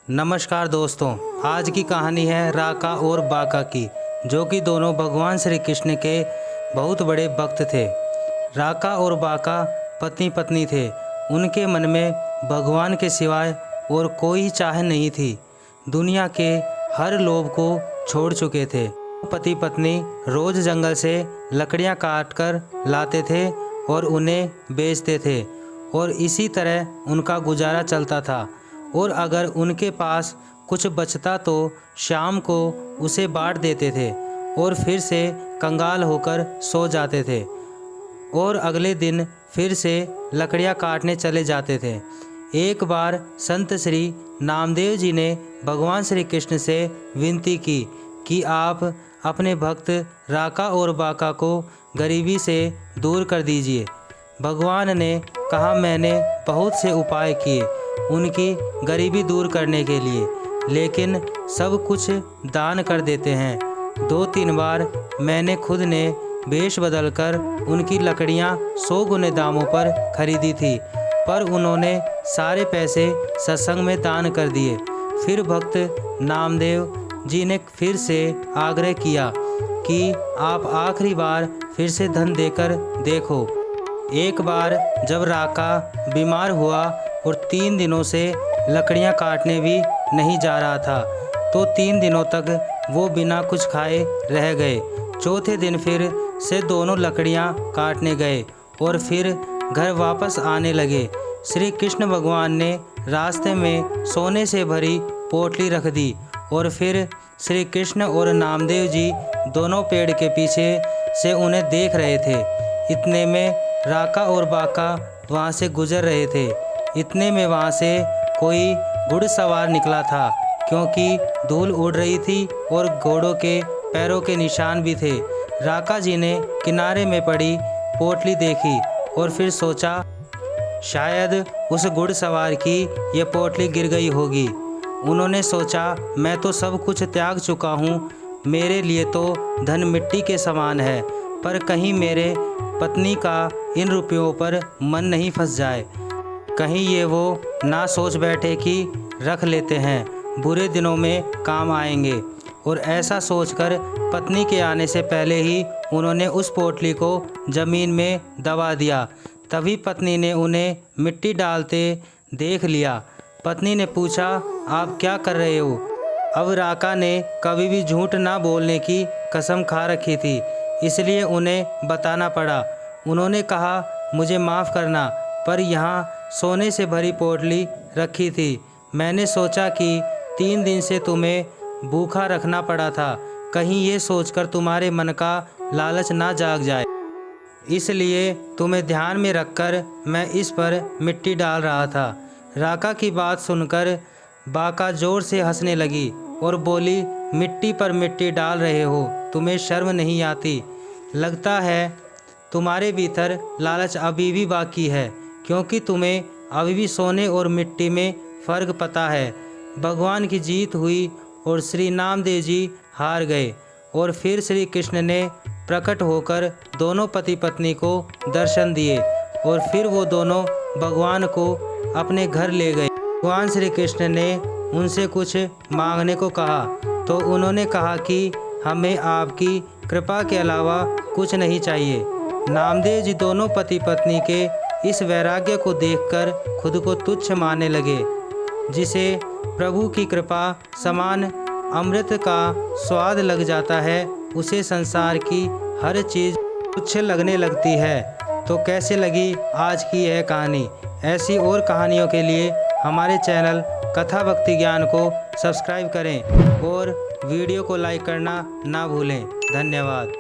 नमस्कार दोस्तों, आज की कहानी है राका और बाका की, जो कि दोनों भगवान श्री कृष्ण के बहुत बड़े भक्त थे। राका और बाका पति पत्नी थे। उनके मन में भगवान के सिवाय और कोई चाह नहीं थी। दुनिया के हर लोभ को छोड़ चुके थे। पति पत्नी रोज़ जंगल से लकड़ियां काट कर लाते थे और उन्हें बेचते थे और इसी तरह उनका गुजारा चलता था। और अगर उनके पास कुछ बचता तो शाम को उसे बांट देते थे और फिर से कंगाल होकर सो जाते थे और अगले दिन फिर से लकड़ियां काटने चले जाते थे। एक बार संत श्री नामदेव जी ने भगवान श्री कृष्ण से विनती की कि आप अपने भक्त राका और बाका को गरीबी से दूर कर दीजिए। भगवान ने कहा, मैंने बहुत से उपाय किए उनकी गरीबी दूर करने के लिए, लेकिन सब कुछ दान कर देते हैं। 2-3 बार मैंने खुद ने वेश बदलकर उनकी लकड़ियां 100 गुने दामों पर खरीदी थी, पर उन्होंने सारे पैसे सत्संग में दान कर दिए। फिर भक्त नामदेव जी ने फिर से आग्रह किया कि आप आखिरी बार फिर से धन देकर देखो। एक बार जब राका बीमार हुआ और 3 दिनों से लकड़ियां काटने भी नहीं जा रहा था, तो 3 दिनों तक वो बिना कुछ खाए रह गए। चौथे दिन फिर से दोनों लकड़ियां काटने गए और फिर घर वापस आने लगे। श्री कृष्ण भगवान ने रास्ते में सोने से भरी पोटली रख दी और फिर श्री कृष्ण और नामदेव जी दोनों पेड़ के पीछे से उन्हें देख रहे थे। इतने में राका और बाका वहाँ से गुजर रहे थे। इतने में वहाँ से कोई घुड़सवार निकला था, क्योंकि धूल उड़ रही थी और घोड़ों के पैरों के निशान भी थे। राका जी ने किनारे में पड़ी पोटली देखी और फिर सोचा, शायद उस घुड़सवार की ये पोटली गिर गई होगी। उन्होंने सोचा, मैं तो सब कुछ त्याग चुका हूँ, मेरे लिए तो धन मिट्टी के समान है, पर कहीं मेरे पत्नी का इन रुपयों पर मन नहीं फंस जाए। कहीं ये वो ना सोच बैठे कि रख लेते हैं, बुरे दिनों में काम आएंगे। और ऐसा सोचकर पत्नी के आने से पहले ही उन्होंने उस पोटली को ज़मीन में दबा दिया। तभी पत्नी ने उन्हें मिट्टी डालते देख लिया। पत्नी ने पूछा, आप क्या कर रहे हो? अब राका ने कभी भी झूठ ना बोलने की कसम खा रखी थी, इसलिए उन्हें बताना पड़ा। उन्होंने कहा, मुझे माफ़ करना, पर यहाँ सोने से भरी पोटली रखी थी। मैंने सोचा कि 3 दिन से तुम्हें भूखा रखना पड़ा था, कहीं ये सोचकर तुम्हारे मन का लालच ना जाग जाए, इसलिए तुम्हें ध्यान में रखकर मैं इस पर मिट्टी डाल रहा था। राका की बात सुनकर बाका ज़ोर से हंसने लगी और बोली, मिट्टी पर मिट्टी डाल रहे हो, तुम्हें शर्म नहीं आती? लगता है तुम्हारे भीतर लालच अभी भी बाकी है, क्योंकि तुम्हें अभी भी सोने और मिट्टी में फ़र्क पता है। भगवान की जीत हुई और श्री नामदेव जी हार गए और फिर श्री कृष्ण ने प्रकट होकर दोनों पति पत्नी को दर्शन दिए और फिर वो दोनों भगवान को अपने घर ले गए। भगवान श्री कृष्ण ने उनसे कुछ मांगने को कहा, तो उन्होंने कहा कि हमें आपकी कृपा के अलावा कुछ नहीं चाहिए। नामदेव जी दोनों पति पत्नी के इस वैराग्य को देखकर खुद को तुच्छ मानने लगे। जिसे प्रभु की कृपा समान अमृत का स्वाद लग जाता है, उसे संसार की हर चीज़ तुच्छ लगने लगती है। तो कैसे लगी आज की यह कहानी? ऐसी और कहानियों के लिए हमारे चैनल कथा भक्ति ज्ञान को सब्सक्राइब करें और वीडियो को लाइक करना ना भूलें। धन्यवाद।